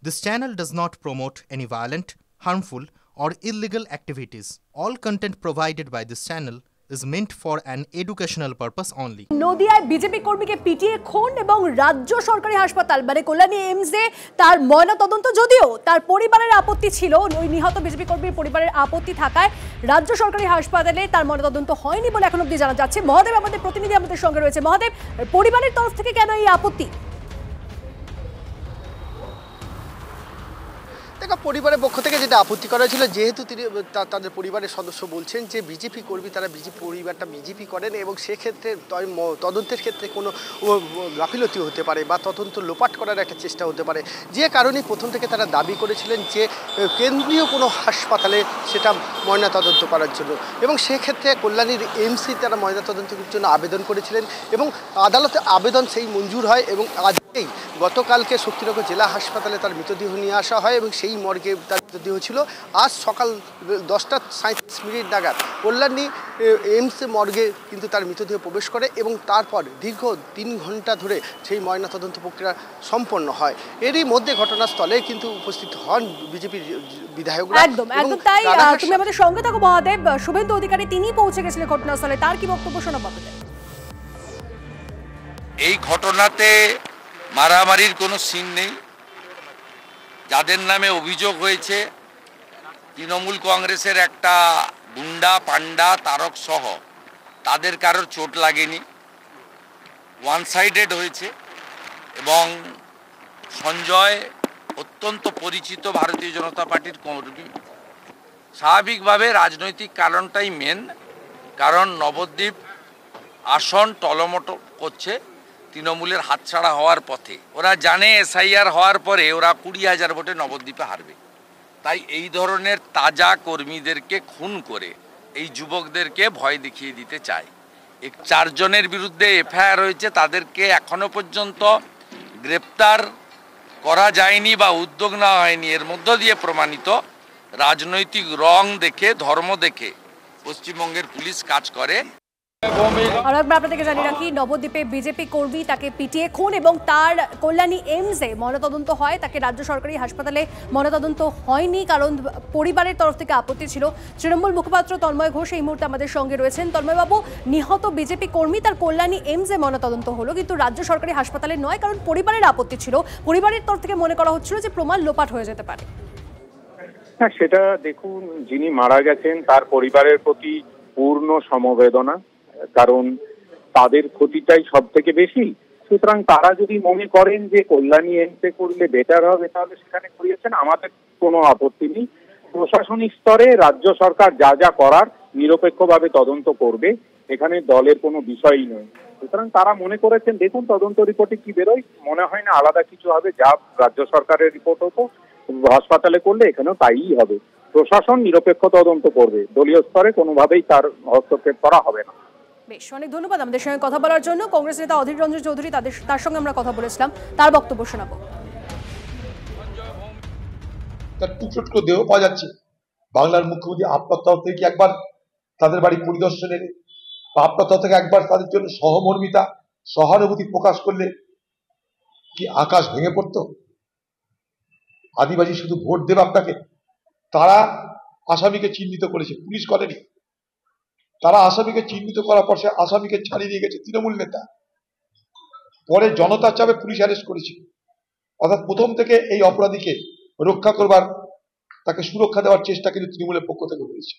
This channel does not promote any violent, harmful, or illegal activities. All content provided by this channel is meant for an educational purpose only. নদিয়ায় BJP কর্মীকে পিটিয়ে খুন এবং রাজ্য সরকারি হাসপাতাল মানে কল্যাণী এইমসে তার ময়নাতদন্ত, যদিও তার পরিবারের আপত্তি ছিল, ওই নিহত বিজেপি কর্মীর পরিবারের আপত্তি থাকায় রাজ্য সরকারি হাসপাতালে তার ময়নাতদন্ত হয়নি বলে এখন অবধি জানা যাচ্ছে। মহাদেব আমাদের প্রতিনিধি আমাদের সঙ্গে রয়েছে। মহাদেব, পরিবারের তরফ থেকে কেন এই আপত্তি? দেখো, পরিবারের পক্ষ থেকে যেটা আপত্তি করা হয়েছিল, যেহেতু তিনি তাদের পরিবারের সদস্য বলছেন যে বিজেপি কর্মী, তারা পরিবারটা বিজেপি করেন এবং সেক্ষেত্রে তদন্তের ক্ষেত্রে কোনো গাফিলতি হতে পারে বা তদন্ত লোপাট করার একটা চেষ্টা হতে পারে, যে কারণে প্রথম থেকে তারা দাবি করেছিলেন যে কেন্দ্রীয় কোনো হাসপাতালে সেটা ময়নাতদন্ত করার জন্য, এবং সেক্ষেত্রে কল্যাণীর এইমসে তারা ময়নাতদন্তের জন্য আবেদন করেছিলেন এবং আদালতে আবেদন সেই মঞ্জুর হয় এবং আজকেই গতকালকে শক্তিনগর জেলা হাসপাতালে তার মৃতদেহ নিয়ে আসা হয় এবং সেই মর্গে তার মৃতদেহ ছিল। আজ সকাল 10:37 নাগাদ কল্যাণী এইমসে মর্গে কিন্তু তার মৃতদেহ প্রবেশ করে এবং তারপর দীর্ঘ 3 ঘন্টা ধরে সেই ময়নাতদন্ত প্রক্রিয়া সম্পন্ন হয়। এরই মধ্যে ঘটনাস্থলে কিন্তু উপস্থিত হন বিজেপির বিধায়করা। একদম তাই। তুমি আমাদের সঙ্গে থাকো মহাদেব। শুভেন্দু অধিকারী তিনি পৌঁছে গেছিলেন ঘটনাস্থলে, তার কি বক্তব্য শোনাবো আপনাদের? এই ঘটনাতে মারামারির কোনো সিন নেই। যাদের নামে অভিযোগ হয়েছে তৃণমূল কংগ্রেসের একটা গুন্ডা পান্ডা তারক সহ, তাদের কারোর চোট লাগেনি, ওয়ান সাইডেড হয়েছে এবং সঞ্জয় অত্যন্ত পরিচিত ভারতীয় জনতা পার্টির কর্মী। স্বাভাবিকভাবে রাজনৈতিক কারণটাই মেন, কারণ নবদ্বীপ আসন টলমটো করছে তৃণমূলের হাতছাড়া হওয়ার পথে। ওরা জানে এসআইআর হওয়ার পরে ওরা 20,000 ভোটে নবদ্বীপে হারবে, তাই এই ধরনের তাজা কর্মীদেরকে খুন করে এই যুবকদেরকে ভয় দেখিয়ে দিতে চায়। 4 জনের বিরুদ্ধে এফআইআর হয়েছে, তাদেরকে এখনো পর্যন্ত গ্রেপ্তার করা যায়নি বা উদ্যোগ নেওয়া হয়নি। এর মধ্য দিয়ে প্রমাণিত রাজনৈতিক রং দেখে, ধর্ম দেখে পশ্চিমবঙ্গের পুলিশ কাজ করে। আর একবার আপনাদেরকে জানিয়ে রাখি, নবদ্বীপে বিজেপি কর্মী তাকে পিটিয়ে খুন এবং তার কল্যাণী এইমসে ময়নাতদন্ত হয়, তাকে রাজ্য সরকারি হাসপাতালে ময়নাতদন্ত হয়নি কারণ পরিবারের তরফ থেকে আপত্তি ছিল। তৃণমূল মুখপাত্র তন্ময় ঘোষ এই মুহূর্তে আমাদের সঙ্গে রয়েছেন। তন্ময়বাবু, নিহত বিজেপি কর্মী তার কল্যাণী এইমসে ময়নাতদন্ত হলো, কিন্তু রাজ্য সরকারি হাসপাতালে নয়, কারণ পরিবারের আপত্তি ছিল। পরিবারের তরফ থেকে মনে করা হচ্ছিল যে প্রমাণ লোপাট হয়ে যেতে পারে। হ্যাঁ, সেটা দেখুন, যিনি মারা গেছেন তার পরিবারের প্রতি পূর্ণ সমবেদনা, কারণ তাদের ক্ষতিটাই সব থেকে বেশি। সুতরাং তারা যদি মনে করেন যে কল্যাণী এইমসে করলে বেটার হবে, তাহলে সেখানে করিয়েছেন, আমাদের কোনো আপত্তি নেই। প্রশাসনিক স্তরে রাজ্য সরকার যা যা করার নিরপেক্ষভাবে তদন্ত করবে, এখানে দলের কোনো বিষয়ই নয়। সুতরাং তারা মনে করেছেন, দেখুন তদন্ত রিপোর্টে কি বেরোয়, মনে হয় না আলাদা কিছু হবে। যা রাজ্য সরকারের রিপোর্ট হতো হাসপাতালে করলে এখানেও তাই হবে। প্রশাসন নিরপেক্ষ তদন্ত করবে, দলীয় স্তরে কোনোভাবেই তার হস্তক্ষেপ করা হবে না। বেশ, অনেক ধন্যবাদ আমাদের সঙ্গে কথা বলার জন্য। কংগ্রেস নেতা অধীর রঞ্জন চৌধুরী, তার সঙ্গে আমরা কথা বলেছিলাম, তার বক্তব্য শোনাবো। তার টুকরো দেহ পাওয়া যাচ্ছে। বাংলার মুখ্যমন্ত্রী আপনার তরফ থেকে একবার তাদের বাড়ি পরিদর্শনের বা আপনার তরফ থেকে একবার তাদের জন্য সহমর্মিতা, সহানুভূতি প্রকাশ করলে কি আকাশ ভেঙে পড়তো? আদিবাসী শুধু ভোট দেবে আপনাকে? তারা আসামিকে চিহ্নিত করেছে, পুলিশ করেনি। তারা আসামিকে চিহ্নিত করার পর সে আসামিকে ছাড়িয়ে দিয়ে গেছে তৃণমূল নেতা, পরে জনতার চাপে পুলিশ অ্যারেস্ট করেছে। অর্থাৎ প্রথম থেকে এই অপরাধীকে রক্ষা করবার, তাকে সুরক্ষা দেওয়ার চেষ্টা কিন্তু তৃণমূলের পক্ষ থেকে হয়েছে।